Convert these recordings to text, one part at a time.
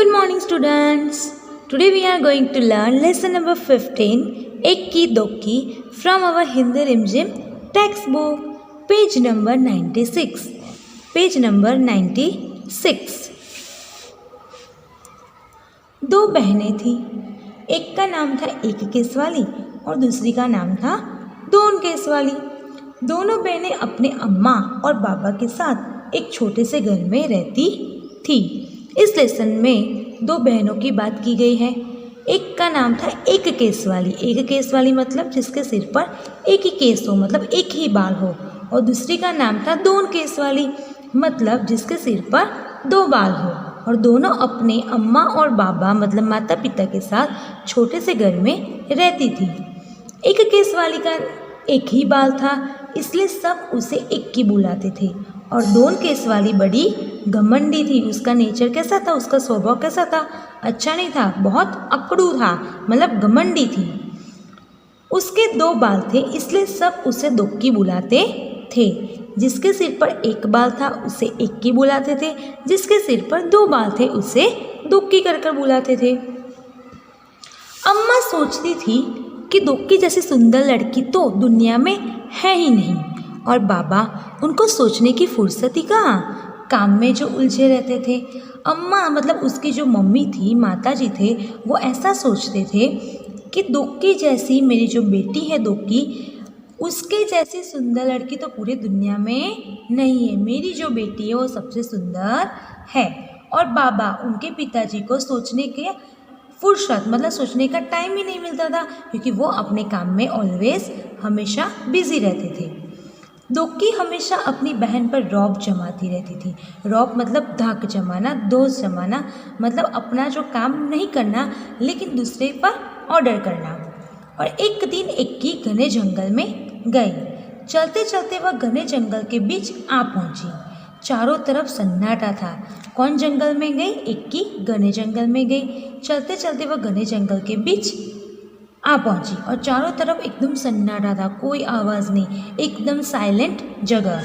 Good morning, students. Today we are going to learn lesson number 15, Ekki Dokki, from our Hindi Rimjim textbook, page number 96. Page number 96. दो बहनें थीं। एक का नाम था एक केस वाली और दूसरी का नाम था दोन केस वाली। दोनों बहनें अपने अम्मा और बाबा के साथ एक छोटे से घर में रहती थी। इस लेसन में दो बहनों की बात की गई है। एक का नाम था एक केस वाली। एक केस वाली मतलब जिसके सिर पर एक ही केस हो, मतलब एक ही बाल हो। और दूसरी का नाम था दोन केस वाली, मतलब जिसके सिर पर दो बाल हो। और दोनों अपने अम्मा और बाबा मतलब माता पिता के साथ छोटे से घर में रहती थी। एक केस वाली का एक ही बाल था, इसलिए सब उसे एक की बुलाते थे। और दोन केस वाली बड़ी घमंडी थी। उसका नेचर कैसा था, उसका स्वभाव कैसा था? अच्छा नहीं था, बहुत अकड़ू था, मतलब घमंडी थी। उसके दो बाल थे, इसलिए सब उसे दोक्की बुलाते थे। जिसके सिर पर एक बाल था उसे एक की बुलाते थे, जिसके सिर पर दो बाल थे उसे दोक्की कर बुलाते थे। अम्मा सोचती थी कि दोक्की जैसी सुंदर लड़की तो दुनिया में है ही नहीं। और बाबा, उनको सोचने की फुर्सत ही कहाँ, काम में जो उलझे रहते थे। अम्मा मतलब उसकी जो मम्मी थी, माता जी थे, वो ऐसा सोचते थे कि दोक्की जैसी मेरी जो बेटी है दोक्की, उसके जैसी सुंदर लड़की तो पूरी दुनिया में नहीं है। मेरी जो बेटी है वो सबसे सुंदर है। और बाबा, उनके पिताजी को सोचने के फुर्सत मतलब सोचने का टाइम ही नहीं मिलता था, क्योंकि वो अपने काम में ऑलवेज हमेशा बिजी रहते थे। दोक्की हमेशा अपनी बहन पर रौब जमाती रहती थी। रौब मतलब धाक जमाना, दोष जमाना, मतलब अपना जो काम नहीं करना लेकिन दूसरे पर ऑर्डर करना। और एक दिन एक्की घने जंगल में गई। चलते चलते वह घने जंगल के बीच आ पहुंची। चारों तरफ सन्नाटा था। कौन जंगल में गई? एक्की घने जंगल में गई। चलते चलते वह घने जंगल के बीच आ पहुंची और चारों तरफ एकदम सन्नाटा था, कोई आवाज़ नहीं, एकदम साइलेंट जगह।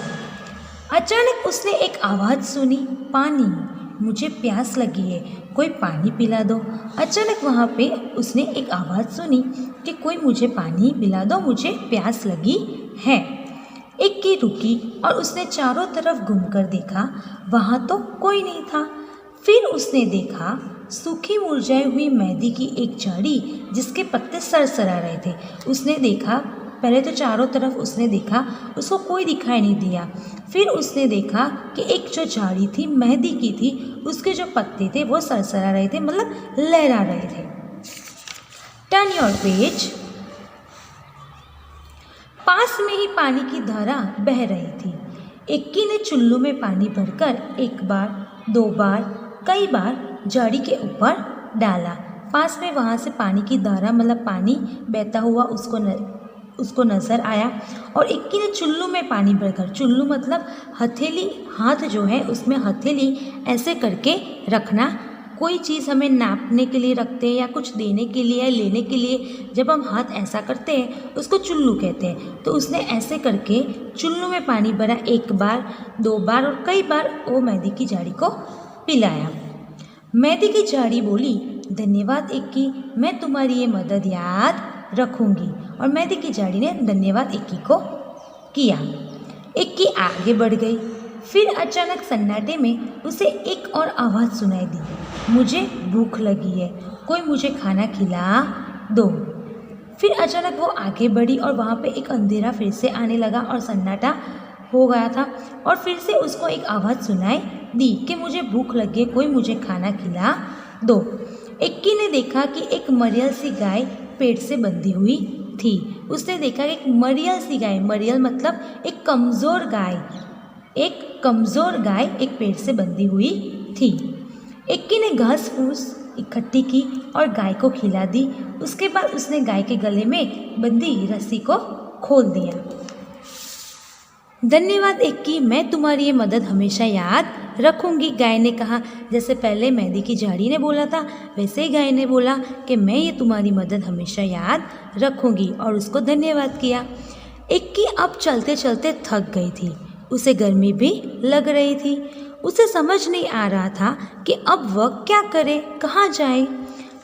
अचानक उसने एक आवाज़ सुनी, पानी, मुझे प्यास लगी है, कोई पानी पिला दो। अचानक वहाँ पे उसने एक आवाज़ सुनी कि कोई मुझे पानी पिला दो, मुझे प्यास लगी है। एक की रुकी और उसने चारों तरफ घूमकर देखा, वहाँ तो कोई नहीं था। फिर उसने देखा सूखी मुरझाई हुई मेहंदी की एक झाड़ी जिसके पत्ते सरसरा रहे थे। उसने देखा, पहले तो चारों तरफ उसने देखा, उसको कोई दिखाई नहीं दिया। फिर उसने देखा कि एक जो झाड़ी थी मेहंदी की थी, उसके जो पत्ते थे वो सरसरा रहे थे, मतलब लहरा रहे थे। Turn your page. पास में ही पानी की धारा बह रही थी। एक्की ने चुल्लू में पानी भरकर एक बार, दो बार, कई बार झाड़ी के ऊपर डाला। पास में वहाँ से पानी की धारा मतलब पानी बहता हुआ उसको नज़र आया। और एक्की ने चुल्लू में पानी भरकर, चुल्लू मतलब हथेली, हाथ जो है उसमें हथेली ऐसे करके रखना। कोई चीज़ हमें नापने के लिए रखते हैं या कुछ देने के लिए या लेने के लिए, जब हम हाथ ऐसा करते हैं उसको चुल्लू कहते हैं। तो उसने ऐसे करके चुल्लू में पानी भरा, एक बार, दो बार और कई बार वो मेहंदी की झाड़ी को पिलाया। मेहंदी की झाड़ी बोली, धन्यवाद एक्की, मैं तुम्हारी ये मदद याद रखूंगी। और मेहंदी की झाड़ी ने धन्यवाद एक्की को किया। एक्की आगे बढ़ गई। फिर अचानक सन्नाटे में उसे एक और आवाज़ सुनाई दी, मुझे भूख लगी है, कोई मुझे खाना खिला दो। फिर अचानक वो आगे बढ़ी और वहाँ पे एक अंधेरा फिर से आने लगा और सन्नाटा हो गया था। और फिर से उसको एक आवाज़ सुनाई दी कि मुझे भूख लगी है, कोई मुझे खाना खिला दो। एक्की ने देखा कि एक मरियल सी गाय पेड़ से बंधी हुई थी। उसने देखा कि एक मरियल सी गाय, मरियल मतलब एक कमज़ोर गाय, एक कमज़ोर गाय एक पेड़ से बंधी हुई थी। एक्की ने घास फूस इकट्ठी की और गाय को खिला दी। उसके बाद उसने गाय के गले में बंधी रस्सी को खोल दिया। धन्यवाद एक्की, मैं तुम्हारी ये मदद हमेशा याद रखूंगी, गाय ने कहा। जैसे पहले मेहंदी की झाड़ी ने बोला था, वैसे ही गाय ने बोला कि मैं ये तुम्हारी मदद हमेशा याद रखूंगी और उसको धन्यवाद किया। एक्की अब चलते चलते थक गई थी। उसे गर्मी भी लग रही थी। उसे समझ नहीं आ रहा था कि अब वह क्या करे, कहाँ जाए।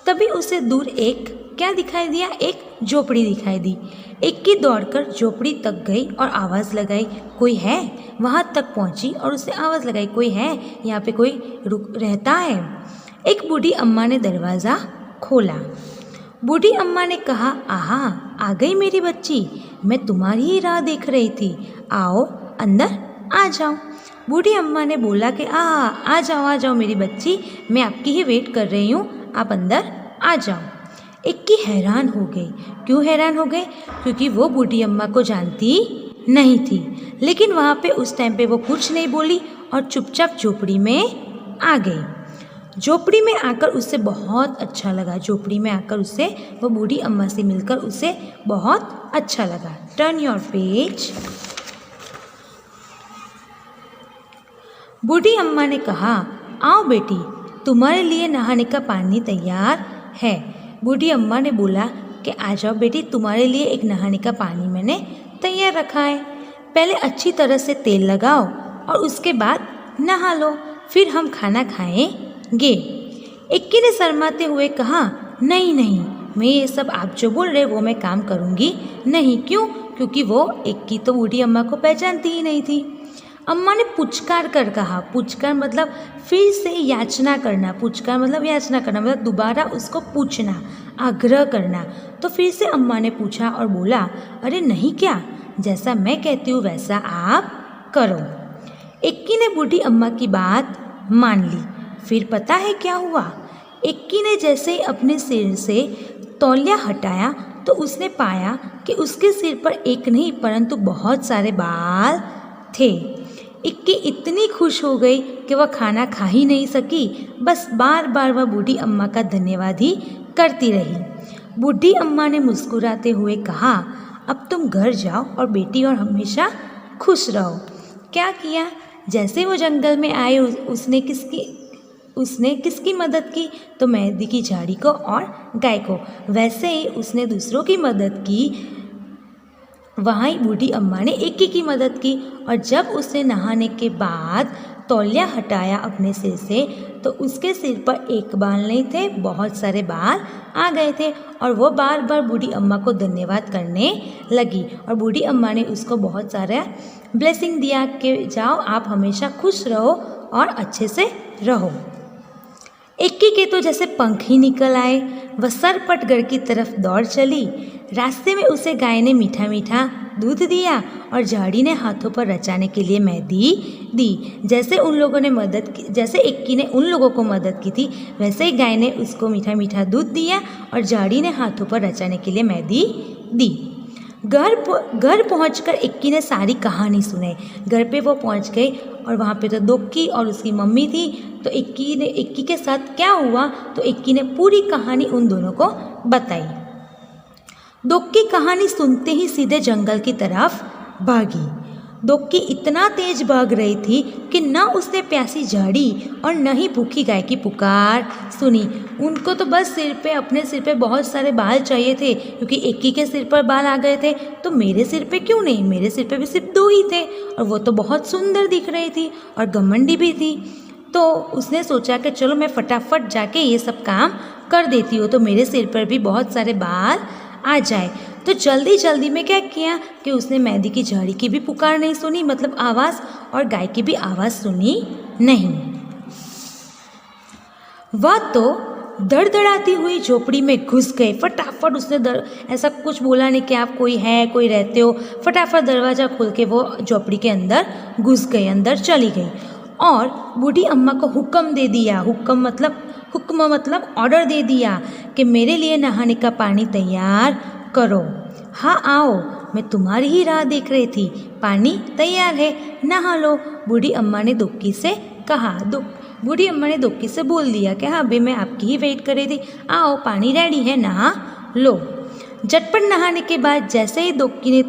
तभी उसे दूर एक क्या दिखाई दिया, एक झोपड़ी दिखाई दी। इक्की दौड़कर झोपड़ी तक गई और आवाज़ लगाई, कोई है? वहाँ तक पहुँची और उसने आवाज़ लगाई, कोई है? यहाँ पे कोई रहता है? एक बूढ़ी अम्मा ने दरवाज़ा खोला। बूढ़ी अम्मा ने कहा, आहा, आ गई मेरी बच्ची, मैं तुम्हारी ही राह देख रही थी, आओ अंदर आ जाओ। बूढ़ी अम्मा ने बोला कि आ जाओ मेरी बच्ची, मैं आपकी ही वेट कर रही हूँ, आप अंदर आ जाओ। इक्की हैरान हो गई। क्यों हैरान हो गए? क्योंकि वो बूढ़ी अम्मा को जानती नहीं थी। लेकिन वहाँ पे उस टाइम पे वो कुछ नहीं बोली और चुपचाप झोपड़ी में आ गई। झोपड़ी में आकर उसे बहुत अच्छा लगा। झोपड़ी में आकर उसे वो बूढ़ी अम्मा से मिलकर उसे बहुत अच्छा लगा। Turn your page. बूढ़ी अम्मा ने कहा, आओ बेटी, तुम्हारे लिए नहाने का पानी तैयार है। बूढ़ी अम्मा ने बोला कि आ जाओ बेटी, तुम्हारे लिए एक नहाने का पानी मैंने तैयार रखा है। पहले अच्छी तरह से तेल लगाओ और उसके बाद नहा लो, फिर हम खाना खाएंगे। इक्की ने शर्माते हुए कहा, नहीं नहीं, मैं ये सब आप जो बोल रहे वो मैं काम करूँगी नहीं। क्यों? क्योंकि वो इक्की तो बूढ़ी अम्मा को पहचानती ही नहीं थी। अम्मा ने पुचकार कर कहा। पुचकार मतलब फिर से याचना करना। पुचकार मतलब याचना करना, मतलब दोबारा उसको पूछना, आग्रह करना। तो फिर से अम्मा ने पूछा और बोला, अरे नहीं क्या, जैसा मैं कहती हूँ वैसा आप करो। इक्की ने बूढ़ी अम्मा की बात मान ली। फिर पता है क्या हुआ? इक्की ने जैसे ही अपने सिर से तौलिया हटाया तो उसने पाया कि उसके सिर पर एक नहीं परंतु बहुत सारे बाल थे। इक्की इतनी खुश हो गई कि वह खाना खा ही नहीं सकी, बस बार बार वह बूढ़ी अम्मा का धन्यवाद ही करती रही। बूढ़ी अम्मा ने मुस्कुराते हुए कहा, अब तुम घर जाओ और बेटी और हमेशा खुश रहो। क्या किया? जैसे वो जंगल में आए उसने किसकी मदद की? तो मेहंदी की झाड़ी को और गाय को। वैसे ही उसने दूसरों की मदद की। वहाँ ही बूढ़ी अम्मा ने इक्की की मदद की। और जब उसने नहाने के बाद तौलिया हटाया अपने सिर से तो उसके सिर पर एक बाल नहीं थे, बहुत सारे बाल आ गए थे। और वो बार बार बूढ़ी अम्मा को धन्यवाद करने लगी। और बूढ़ी अम्मा ने उसको बहुत सारा ब्लेसिंग दिया कि जाओ आप हमेशा खुश रहो और अच्छे से रहो। इक्की के तो जैसे पंख ही निकल आए। वह सरपट घर की तरफ दौड़ चली। रास्ते में उसे गाय ने मीठा मीठा दूध दिया और झाड़ी ने हाथों पर रचाने के लिए मेहंदी दी। जैसे इक्की ने उन लोगों को मदद की थी, वैसे ही गाय ने उसको मीठा मीठा दूध दिया और झाड़ी ने हाथों पर रचाने के लिए मेहंदी दी। घर पहुंचकर इक्की ने सारी कहानी सुनाई। घर पे वो पहुंच गई और वहाँ पे तो दोक्की और उसकी मम्मी थी। तो इक्की के साथ क्या हुआ तो इक्की ने पूरी कहानी उन दोनों को बताई। दोक्की कहानी सुनते ही सीधे जंगल की तरफ भागी। दोक्की इतना तेज भाग रही थी कि न उसने प्यासी झाड़ी और न ही भूखी गाय की पुकार सुनी। उनको तो बस अपने सिर पे बहुत सारे बाल चाहिए थे, क्योंकि इक्की के सिर पर बाल आ गए थे तो मेरे सिर पे क्यों नहीं, मेरे सिर पे भी सिर्फ 2 ही थे और वो तो बहुत सुंदर दिख रही थी और घमंडी भी थी। तो उसने सोचा कि चलो मैं फटाफट जाके ये सब काम कर देती हूँ तो मेरे सिर पर भी बहुत सारे बाल आ जाए। तो जल्दी जल्दी में क्या किया कि उसने मेहंदी की झाड़ी की भी पुकार नहीं सुनी, मतलब आवाज़, और गाय की भी आवाज़ सुनी नहीं। वह तो धड़धड़ाती हुई झोपड़ी में घुस गए। फटाफट उसने ऐसा कुछ बोला नहीं कि आप कोई रहते हो। फटाफट दरवाज़ा खोल के वो झोपड़ी के अंदर घुस गए, अंदर चली गई और बूढ़ी अम्मा को हुक्म दे दिया। हुक्म मतलब ऑर्डर दे दिया कि मेरे लिए नहाने का पानी तैयार करो। हाँ आओ, मैं तुम्हारी ही राह देख रही थी, पानी तैयार है, नहा लो। बूढ़ी अम्मा ने दोक्की से कहा। बूढ़ी अम्मा ने दोक्की से बोल दिया कि हाँ भाई मैं आपकी ही वेट कर रही थी, आओ पानी रेडी है, नहा लो। झटपट नहाने के बाद जैसे ही दोक्की ने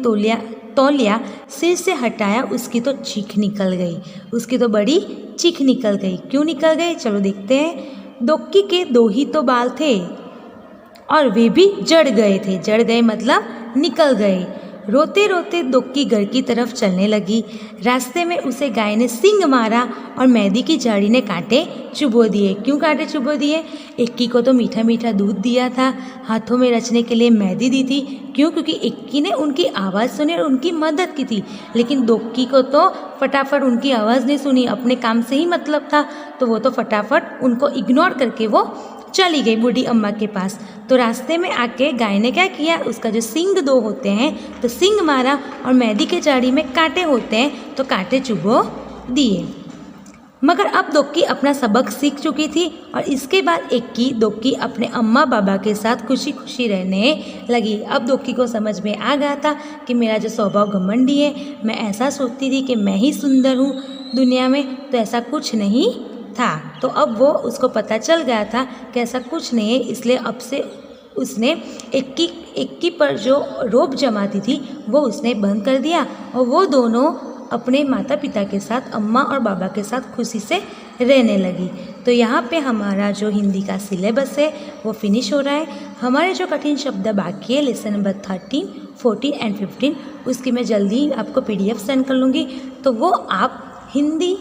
तौलिया सिर से हटाया उसकी तो चीख निकल गई। उसकी तो बड़ी चीख निकल गई। क्यों निकल गई चलो देखते हैं। दोक्की के 2 ही तो बाल थे और वे भी जड़ गए थे। जड़ गए मतलब निकल गए। रोते रोते दोक्की घर की तरफ चलने लगी। रास्ते में उसे गाय ने सींग मारा और मेहंदी की झाड़ी ने कांटे चुभो दिए। क्यों कांटे चुभो दिए? इक्की को तो मीठा मीठा दूध दिया था, हाथों में रचने के लिए मेहंदी दी थी। क्यों? क्योंकि इक्की ने उनकी आवाज़ सुनी और उनकी मदद की थी। लेकिन दोक्की को तो फटाफट उनकी आवाज़ नहीं सुनी, अपने काम से ही मतलब था, तो वो तो फटाफट उनको इग्नोर करके वो चली गई बूढ़ी अम्मा के पास। तो रास्ते में आके गाय ने क्या किया, उसका जो सींग दो होते हैं तो सींग मारा, और मेहंदी के झाड़ी में कांटे होते हैं तो कांटे चुभो दिए। मगर अब दोक्की अपना सबक सीख चुकी थी और इसके बाद इक्की दोक्की अपने अम्मा बाबा के साथ खुशी खुशी रहने लगी। अब दोक्की को समझ में आ गया था कि मेरा जो स्वभाव घमंडी है, मैं ऐसा सोचती थी कि मैं ही सुंदर हूँ दुनिया में, तो ऐसा कुछ नहीं था। तो अब वो उसको पता चल गया था कि ऐसा कुछ नहीं है, इसलिए अब से उसने इक्की पर जो रोब जमाती थी वो उसने बंद कर दिया और वो दोनों अपने माता पिता के साथ, अम्मा और बाबा के साथ खुशी से रहने लगी। तो यहाँ पे हमारा जो हिंदी का सिलेबस है वो फिनिश हो रहा है। हमारे जो कठिन शब्द बाकी है लेसन नंबर 13, 14 एंड 15, उसकी मैं जल्दी आपको PDF सेंड कर लूँगी, तो वो आप हिंदी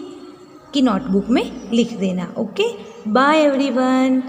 की नोटबुक में लिख देना। Okay, bye everyone.